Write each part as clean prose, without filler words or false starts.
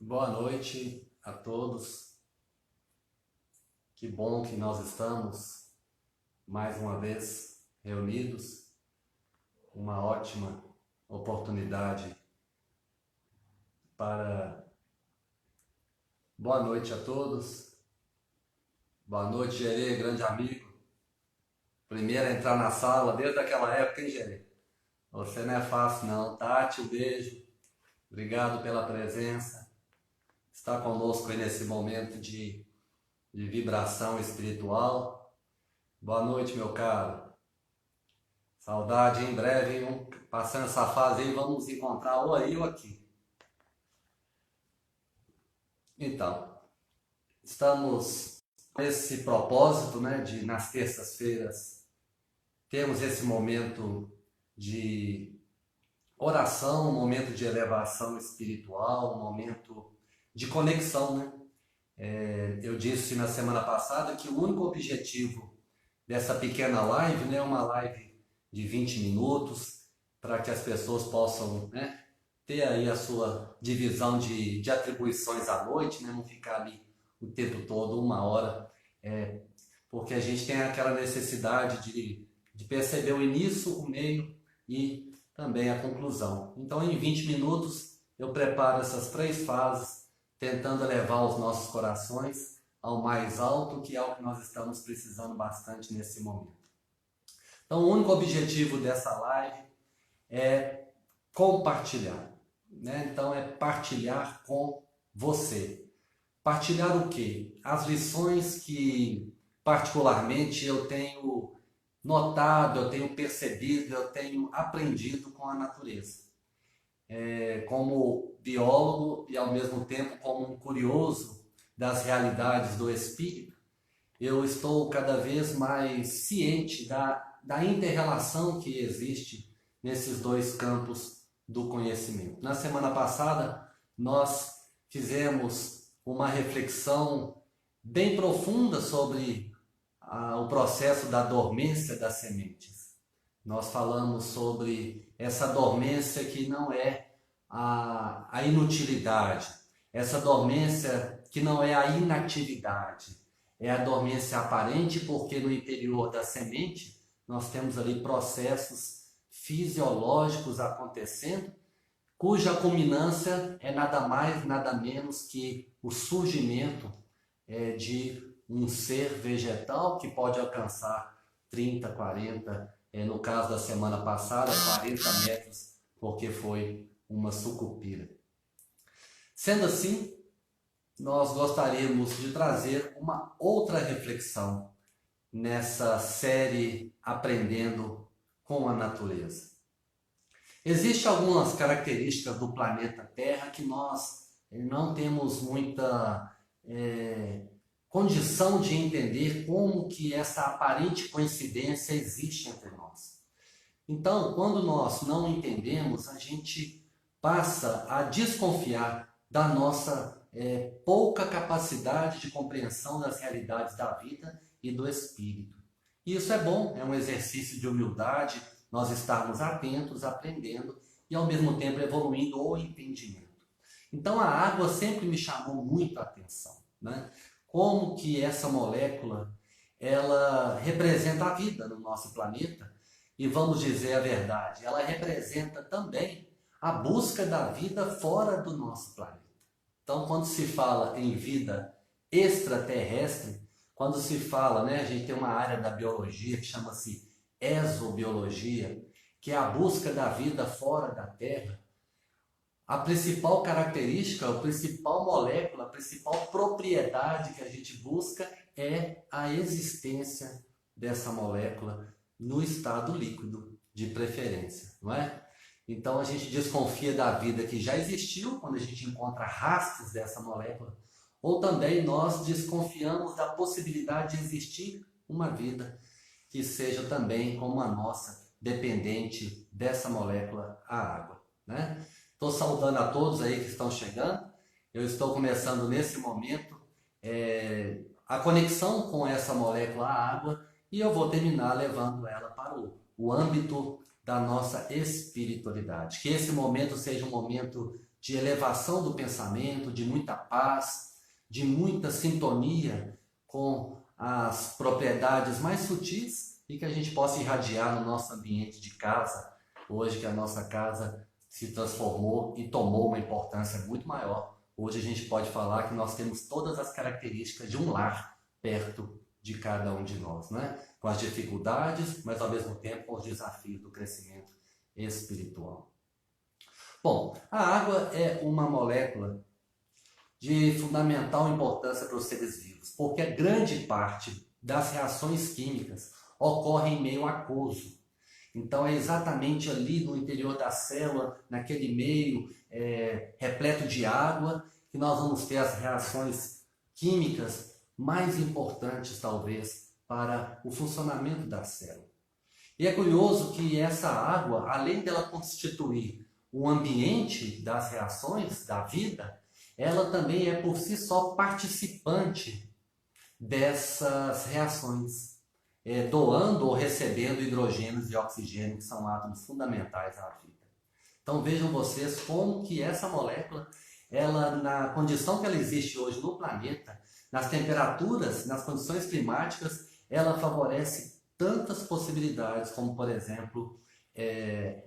Boa noite a todos. Que bom que nós estamos mais uma vez reunidos. Uma ótima oportunidade para. Boa noite a todos. Boa noite, Gerê, grande amigo. Primeiro a entrar na sala desde aquela época, hein, Gerê? Você não é fácil, não. Tati, um beijo. Obrigado pela presença. Está conosco aí nesse momento de vibração espiritual. Boa noite, meu caro. Saudade, em breve, hein? Passando essa fase aí, vamos nos encontrar ou aí ou aqui. Então, estamos com esse propósito, né, de nas terças-feiras termos esse momento de oração, um momento de elevação espiritual, um momento de conexão, né? Eu disse na semana passada que o único objetivo dessa pequena live, né, uma live de 20 minutos, para que as pessoas possam, né, ter aí a sua divisão de atribuições à noite, né, não ficar ali o tempo todo, uma hora, porque a gente tem aquela necessidade de perceber o início, o meio e também a conclusão. Então, em 20 minutos, eu preparo essas três fases, tentando elevar os nossos corações ao mais alto, que é o que nós estamos precisando bastante nesse momento. Então, o único objetivo dessa live é compartilhar, né? Então, é partilhar com você. Partilhar o quê? As lições que, particularmente, eu tenho notado, eu tenho percebido, eu tenho aprendido com a natureza. Como biólogo e, ao mesmo tempo, como um curioso das realidades do espírito, eu estou cada vez mais ciente da inter-relação que existe nesses dois campos do conhecimento. Na semana passada, nós fizemos uma reflexão bem profunda sobre o processo da dormência das sementes. Nós falamos sobre essa dormência que não é a inutilidade, essa dormência que não é a inatividade, é a dormência aparente, porque no interior da semente nós temos ali processos fisiológicos acontecendo, cuja culminância é nada mais, nada menos que o surgimento de um ser vegetal que pode alcançar 30, 40, no caso da semana passada, 40 metros, porque foi uma sucupira. Sendo assim, nós gostaríamos de trazer uma outra reflexão nessa série Aprendendo com a Natureza. Existem algumas características do planeta Terra que nós não temos muita condição de entender como que essa aparente coincidência existe entre nós. Então, quando nós não entendemos, a gente passa a desconfiar da nossa pouca capacidade de compreensão das realidades da vida e do espírito. E isso é bom, é um exercício de humildade, nós estarmos atentos, aprendendo e ao mesmo tempo evoluindo o entendimento. Então a água sempre me chamou muito a atenção, né? Como que essa molécula, ela representa a vida no nosso planeta e, vamos dizer a verdade, ela representa também a busca da vida fora do nosso planeta. Então, quando se fala em vida extraterrestre, quando se fala, né, a gente tem uma área da biologia que chama-se exobiologia, que é a busca da vida fora da Terra. A principal característica, a principal molécula, a principal propriedade que a gente busca é a existência dessa molécula no estado líquido, de preferência, não é? Então a gente desconfia da vida que já existiu quando a gente encontra rastros dessa molécula, ou também nós desconfiamos da possibilidade de existir uma vida que seja também como a nossa, dependente dessa molécula, a água, né? Estou saudando a todos aí que estão chegando. Eu estou começando nesse momento a conexão com essa molécula a água e eu vou terminar levando ela para o âmbito da nossa espiritualidade. Que esse momento seja um momento de elevação do pensamento, de muita paz, de muita sintonia com as propriedades mais sutis e que a gente possa irradiar no nosso ambiente de casa, hoje que a nossa casa se transformou e tomou uma importância muito maior. Hoje a gente pode falar que nós temos todas as características de um lar perto de cada um de nós, né? Com as dificuldades, mas ao mesmo tempo com os desafios do crescimento espiritual. Bom, a água é uma molécula de fundamental importância para os seres vivos, porque a grande parte das reações químicas ocorre em meio aquoso. Então é exatamente ali no interior da célula, naquele meio repleto de água, que nós vamos ter as reações químicas mais importantes, talvez, para o funcionamento da célula. E é curioso que essa água, além dela constituir o ambiente das reações da vida, ela também é por si só participante dessas reações, doando ou recebendo hidrogênios e oxigênio, que são átomos fundamentais à vida. Então vejam vocês como que essa molécula, ela, na condição que ela existe hoje no planeta, nas temperaturas, nas condições climáticas, ela favorece tantas possibilidades, como por exemplo,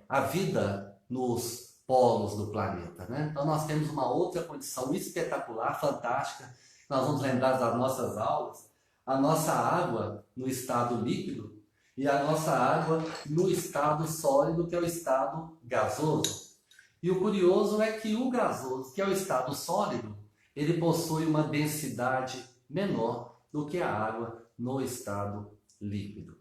a vida nos polos do planeta, né? Então nós temos uma outra condição espetacular, fantástica. Nós vamos lembrar das nossas aulas, a nossa água no estado líquido e a nossa água no estado sólido, que é o estado gasoso. E o curioso é que o gasoso, que é o estado sólido, ele possui uma densidade menor do que a água no estado líquido.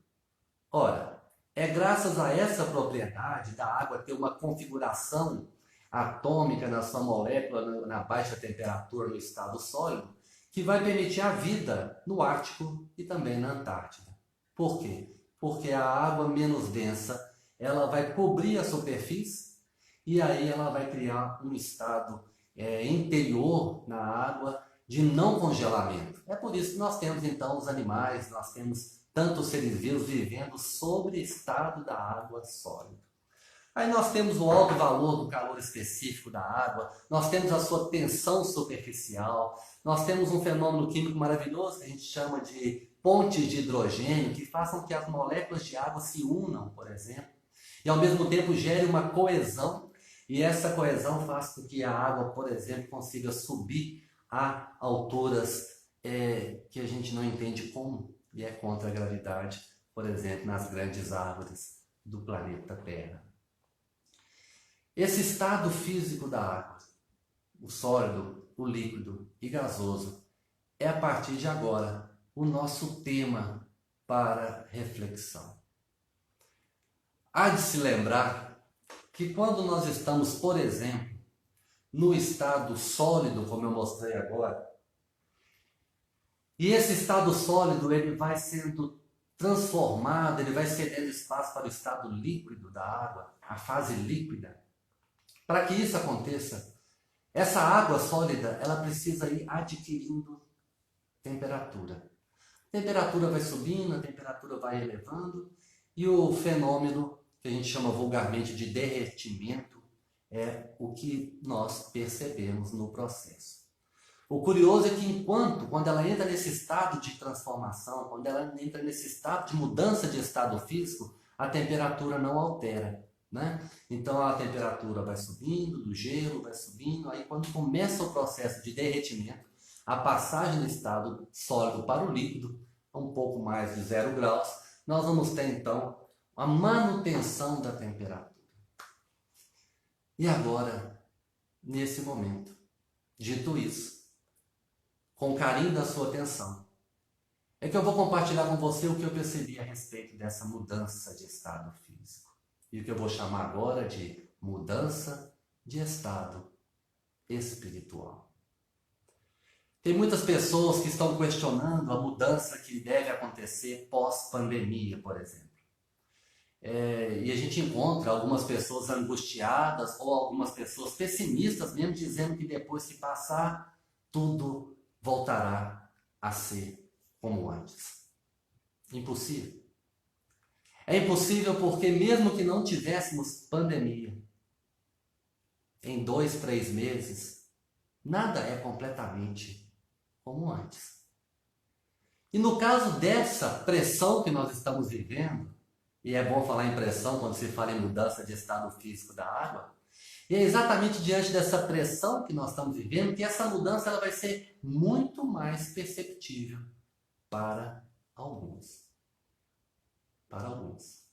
Ora, é graças a essa propriedade da água ter uma configuração atômica na sua molécula na baixa temperatura no estado sólido, que vai permitir a vida no Ártico e também na Antártida. Por quê? Porque a água menos densa, ela vai cobrir a superfície e aí ela vai criar um estado interior na água de não congelamento. É por isso que nós temos então os animais, nós temos tantos seres vivos vivendo sobre estado da água sólida. Aí nós temos o alto valor do calor específico da água, nós temos a sua tensão superficial, nós temos um fenômeno químico maravilhoso que a gente chama de pontes de hidrogênio, que façam que as moléculas de água se unam, por exemplo, e ao mesmo tempo gere uma coesão, e essa coesão faz com que a água, por exemplo, consiga subir a alturas que a gente não entende como, e é contra a gravidade, por exemplo, nas grandes árvores do planeta Terra. Esse estado físico da água, o sólido, o líquido e gasoso, é a partir de agora o nosso tema para reflexão. Há de se lembrar que quando nós estamos, por exemplo, no estado sólido, como eu mostrei agora, e esse estado sólido ele vai sendo transformado, ele vai cedendo espaço para o estado líquido da água, a fase líquida. Para que isso aconteça, essa água sólida ela precisa ir adquirindo temperatura. A temperatura vai subindo, a temperatura vai elevando e o fenômeno que a gente chama vulgarmente de derretimento é o que nós percebemos no processo. O curioso é que quando ela entra nesse estado de transformação, quando ela entra nesse estado de mudança de estado físico, a temperatura não altera, né? Então a temperatura vai subindo, do gelo vai subindo, aí quando começa o processo de derretimento, a passagem do estado sólido para o líquido, um pouco mais de 0 graus, nós vamos ter então a manutenção da temperatura. E agora, nesse momento, dito isso, com o carinho da sua atenção, é que eu vou compartilhar com você o que eu percebi a respeito dessa mudança de estado físico. E o que eu vou chamar agora de mudança de estado espiritual. Tem muitas pessoas que estão questionando a mudança que deve acontecer pós-pandemia, por exemplo. E a gente encontra algumas pessoas angustiadas ou algumas pessoas pessimistas mesmo, dizendo que depois que passar, tudo voltará a ser como antes. Impossível. É impossível porque mesmo que não tivéssemos pandemia, em 2, 3 meses, nada é completamente como antes. E no caso dessa pressão que nós estamos vivendo, e é bom falar em pressão quando se fala em mudança de estado físico da água, e é exatamente diante dessa pressão que nós estamos vivendo que essa mudança ela vai ser muito mais perceptível para alguns. Para alguns.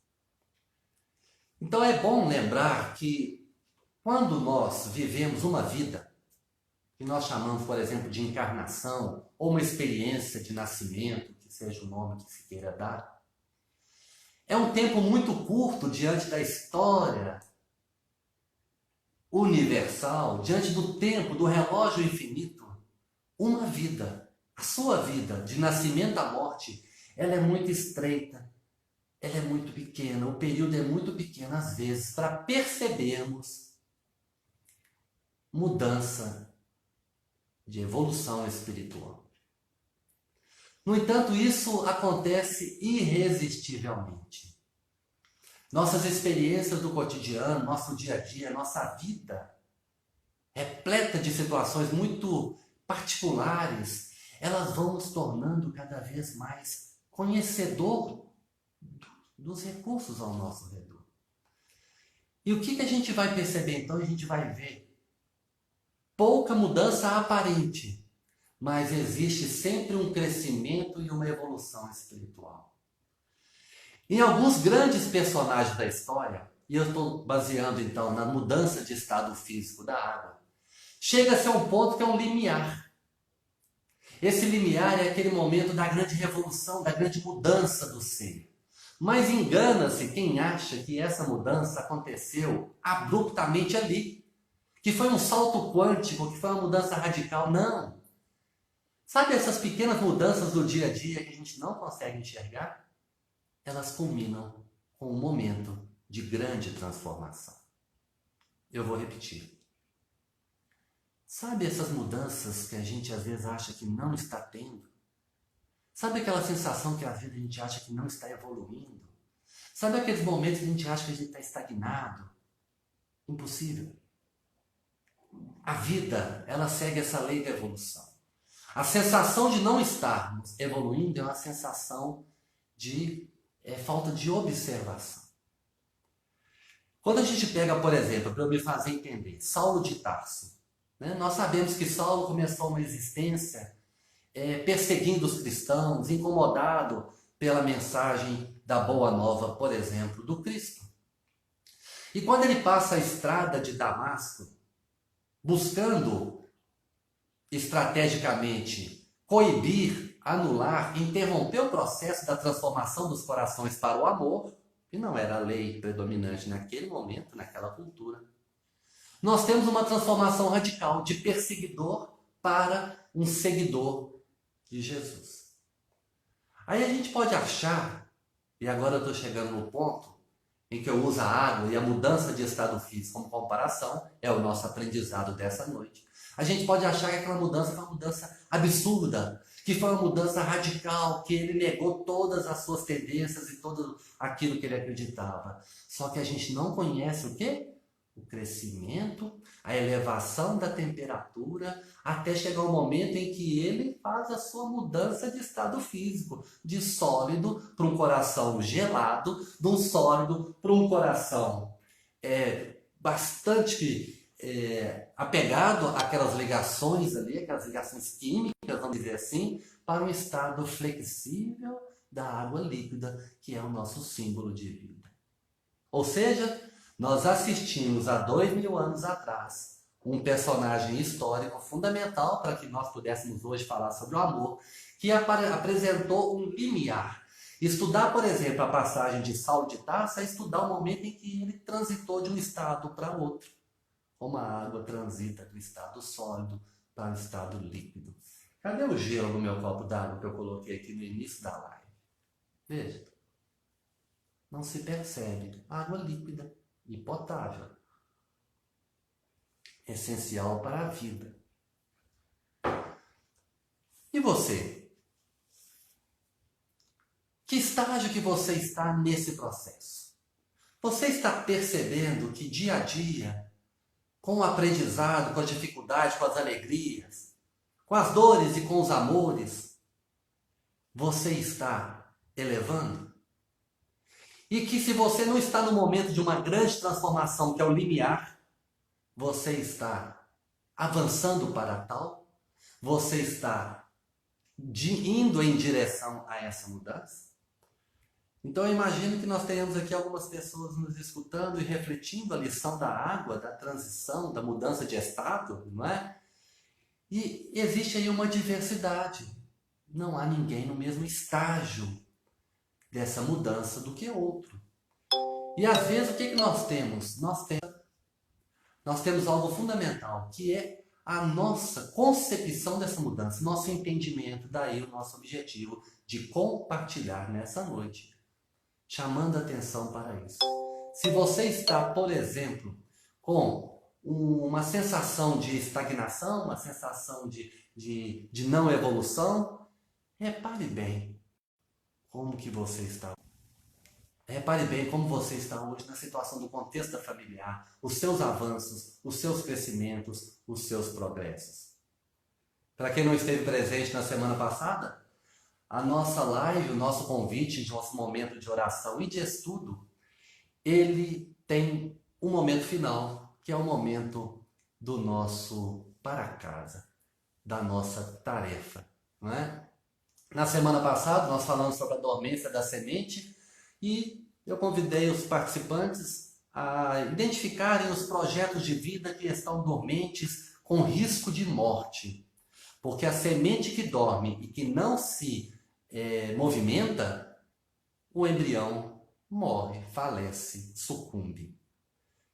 Então é bom lembrar que quando nós vivemos uma vida, que nós chamamos, por exemplo, de encarnação, ou uma experiência de nascimento, que seja o nome que se queira dar, é um tempo muito curto diante da história universal, diante do tempo, do relógio infinito. Uma vida, a sua vida, de nascimento à morte, ela é muito estreita, ela é muito pequena, o período é muito pequeno às vezes para percebermos mudança de evolução espiritual. No entanto, isso acontece irresistivelmente. Nossas experiências do cotidiano, nosso dia a dia, nossa vida, repleta de situações muito particulares, elas vão nos tornando cada vez mais conhecedor dos recursos ao nosso redor. E o que a gente vai perceber então? A gente vai ver pouca mudança aparente, mas existe sempre um crescimento e uma evolução espiritual. Em alguns grandes personagens da história, e eu estou baseando então na mudança de estado físico da água, chega-se a um ponto que é um limiar. Esse limiar é aquele momento da grande revolução, da grande mudança do ser. Mas engana-se quem acha que essa mudança aconteceu abruptamente ali, que foi um salto quântico, que foi uma mudança radical. Não. Sabe essas pequenas mudanças do dia a dia que a gente não consegue enxergar? Elas culminam com um momento de grande transformação. Eu vou repetir. Sabe essas mudanças que a gente às vezes acha que não está tendo? Sabe aquela sensação que às vezes a gente acha que não está evoluindo? Sabe aqueles momentos que a gente acha que a gente está estagnado? Impossível. A vida, ela segue essa lei da evolução. A sensação de não estarmos evoluindo é uma sensação de falta de observação. Quando a gente pega, por exemplo, para eu me fazer entender, Saulo de Tarso, né? Nós sabemos que Saulo começou uma existência perseguindo os cristãos, incomodado pela mensagem da Boa Nova, por exemplo, do Cristo. E quando ele passa a estrada de Damasco, buscando estrategicamente coibir, anular, interromper o processo da transformação dos corações para o amor, que não era a lei predominante naquele momento, naquela cultura, nós temos uma transformação radical de perseguidor para um seguidor de Jesus. Aí a gente pode achar, e agora eu estou chegando no ponto em que eu uso a água e a mudança de estado físico como comparação, é o nosso aprendizado dessa noite. A gente pode achar que aquela mudança foi uma mudança absurda, que foi uma mudança radical, que ele negou todas as suas tendências e tudo aquilo que ele acreditava. Só que a gente não conhece o quê? O crescimento, a elevação da temperatura, até chegar o momento em que ele faz a sua mudança de estado físico, de sólido para um coração gelado, de um sólido para um coração bastante apegado àquelas ligações ali, aquelas ligações químicas, vamos dizer assim, para um estado flexível da água líquida, que é o nosso símbolo de vida. Ou seja, nós assistimos há 2000 anos atrás um personagem histórico fundamental para que nós pudéssemos hoje falar sobre o amor, que apresentou um limiar. Estudar, por exemplo, a passagem de Saulo de Tarso é estudar o momento em que ele transitou de um estado para outro, como a água transita do estado sólido para o estado líquido. Cadê o gelo no meu copo d'água que eu coloquei aqui no início da live? Veja, não se percebe. Água líquida e potável, essencial para a vida. E você? Que estágio que você está nesse processo? Você está percebendo que dia a dia com o aprendizado, com a dificuldade, com as alegrias, com as dores e com os amores, você está elevando? E que se você não está no momento de uma grande transformação, que é o limiar, você está avançando para tal? Você está indo em direção a essa mudança? Então eu imagino que nós tenhamos aqui algumas pessoas nos escutando e refletindo a lição da água, da transição, da mudança de estado, não é? E existe aí uma diversidade. Não há ninguém no mesmo estágio dessa mudança do que outro. E às vezes o que nós temos? Nós temos algo fundamental, que é a nossa concepção dessa mudança, nosso entendimento, daí o nosso objetivo de compartilhar nessa noite, chamando atenção para isso. Se você está, por exemplo, com uma sensação de estagnação, uma sensação de não evolução, repare bem como que você está. Repare bem como você está hoje na situação do contexto familiar, os seus avanços, os seus crescimentos, os seus progressos. Para quem não esteve presente na semana passada, a nossa live, o nosso convite, o nosso momento de oração e de estudo, ele tem um momento final, que é o momento do nosso para casa, da nossa tarefa, não é? Na semana passada, nós falamos sobre a dormência da semente e eu convidei os participantes a identificarem os projetos de vida que estão dormentes com risco de morte. Porque a semente que dorme e que não se movimenta, o embrião morre, falece, sucumbe.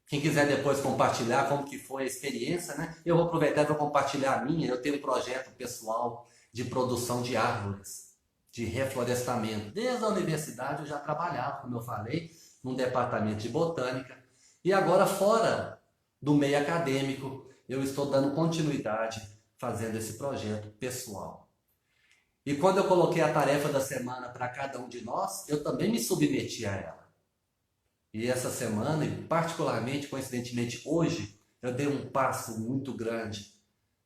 Quem quiser depois compartilhar como que foi a experiência, né? Eu vou aproveitar para compartilhar a minha. Eu tenho um projeto pessoal de produção de árvores, de reflorestamento. Desde a universidade eu já trabalhava, como eu falei, num departamento de botânica. E agora, fora do meio acadêmico, eu estou dando continuidade fazendo esse projeto pessoal. E quando eu coloquei a tarefa da semana para cada um de nós, eu também me submeti a ela. E essa semana, e particularmente, coincidentemente hoje, eu dei um passo muito grande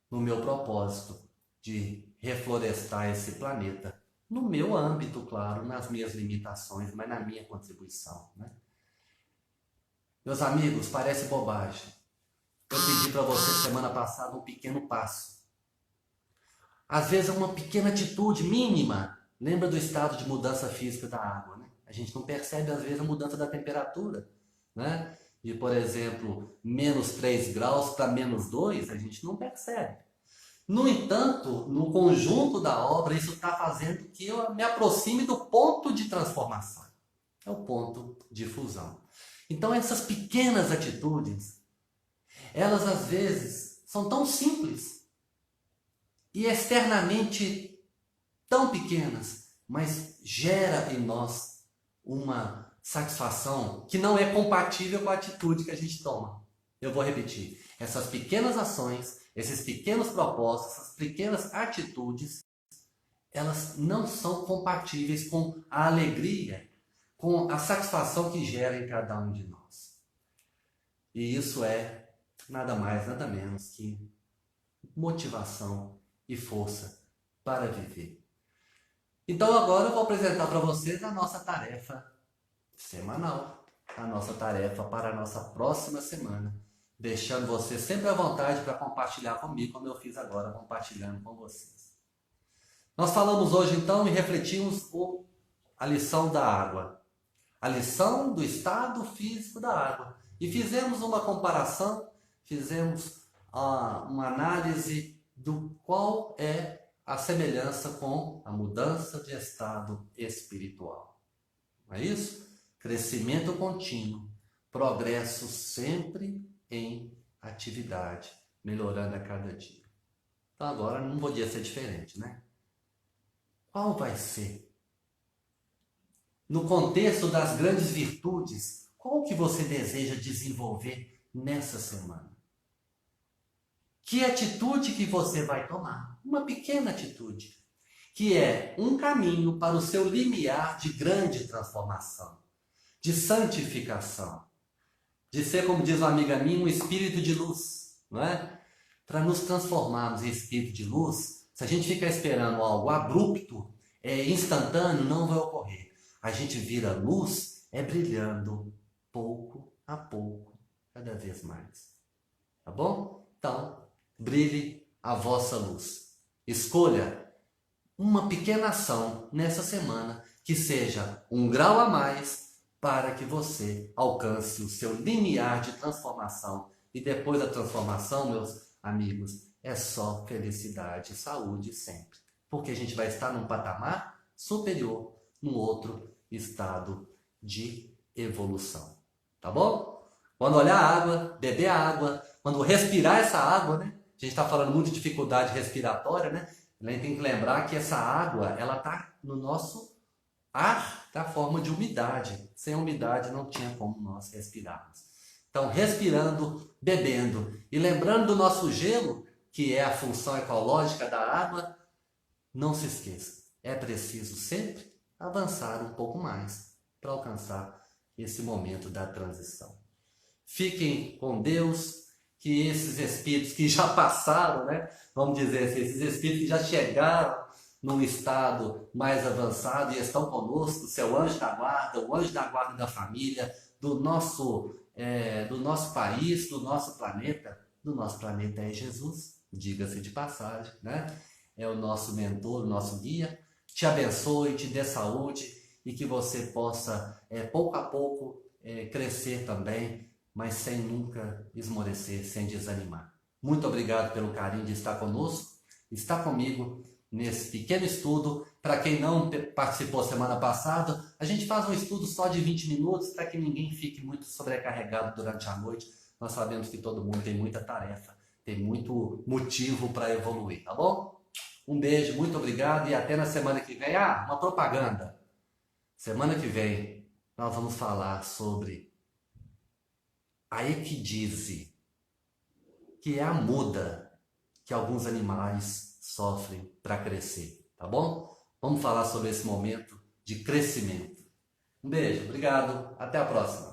no meu propósito de reflorestar esse planeta. No meu âmbito, claro, nas minhas limitações, mas na minha contribuição, né? Meus amigos, parece bobagem. Eu pedi para você semana passada um pequeno passo. Às vezes é uma pequena atitude mínima. Lembra do estado de mudança física da água, né? A gente não percebe, às vezes, a mudança da temperatura, né? De, por exemplo, menos 3 graus para menos 2, a gente não percebe. No entanto, no conjunto da obra, isso está fazendo que eu me aproxime do ponto de transformação. É o ponto de fusão. Então, essas pequenas atitudes, elas às vezes são tão simples e externamente tão pequenas, mas gera em nós uma satisfação que não é compatível com a atitude que a gente toma. Eu vou repetir. Essas pequenas ações, esses pequenos propósitos, essas pequenas atitudes, elas não são compatíveis com a alegria, com a satisfação que gera em cada um de nós. E isso é nada mais, nada menos que motivação e força para viver. Então agora eu vou apresentar para vocês a nossa tarefa semanal, a nossa tarefa para a nossa próxima semana, deixando você sempre à vontade para compartilhar comigo, como eu fiz agora, compartilhando com vocês. Nós falamos hoje então e refletimos a lição da água, a lição do estado físico da água. E fizemos uma comparação, fizemos uma análise do qual é a semelhança com a mudança de estado espiritual. Não é isso? Crescimento contínuo, progresso sempre em atividade, melhorando a cada dia. Então agora não podia ser diferente, né? Qual vai ser? No contexto das grandes virtudes, qual que você deseja desenvolver nessa semana? Que atitude que você vai tomar? Uma pequena atitude, que é um caminho para o seu limiar de grande transformação, de santificação. de ser, como diz uma amiga minha, um espírito de luz, não é? Para nos transformarmos em espírito de luz, se a gente ficar esperando algo abrupto, instantâneo, não vai ocorrer. A gente vira luz, brilhando pouco a pouco, cada vez mais. Tá bom? Então, brilhe a vossa luz. Escolha uma pequena ação nessa semana que seja um grau a mais para que você alcance o seu limiar de transformação. E depois da transformação, meus amigos, é só felicidade e saúde sempre. Porque a gente vai estar num patamar superior, num outro estado de evolução. Tá bom? Quando olhar a água, beber a água, quando respirar essa água, né? A gente está falando muito de dificuldade respiratória, né? A gente tem que lembrar que essa água, ela está no nosso ar, da forma de umidade. Sem umidade não tinha como nós respirarmos. Então, respirando, bebendo e lembrando do nosso gelo, que é a função ecológica da água, não se esqueça, é preciso sempre avançar um pouco mais para alcançar esse momento da transição. Fiquem com Deus, que esses espíritos que já passaram, né? Vamos dizer assim, esses espíritos que já chegaram num estado mais avançado e estão conosco, seu anjo da guarda, o anjo da guarda da família, do nosso país, do nosso planeta é Jesus, diga-se de passagem, né? É o nosso mentor, o nosso guia, te abençoe, te dê saúde e que você possa, pouco a pouco, crescer também, mas sem nunca esmorecer, sem desanimar. Muito obrigado pelo carinho de estar conosco, estar comigo nesse pequeno estudo. Para quem não participou semana passada, a gente faz um estudo só de 20 minutos para que ninguém fique muito sobrecarregado durante a noite. Nós sabemos que todo mundo tem muita tarefa, tem muito motivo para evoluir, tá bom? Um beijo, muito obrigado e até na semana que vem. Uma propaganda. Semana que vem nós vamos falar sobre a equidise, que é a muda que alguns animais sofrem para crescer, tá bom? Vamos falar sobre esse momento de crescimento. Um beijo, obrigado, até a próxima.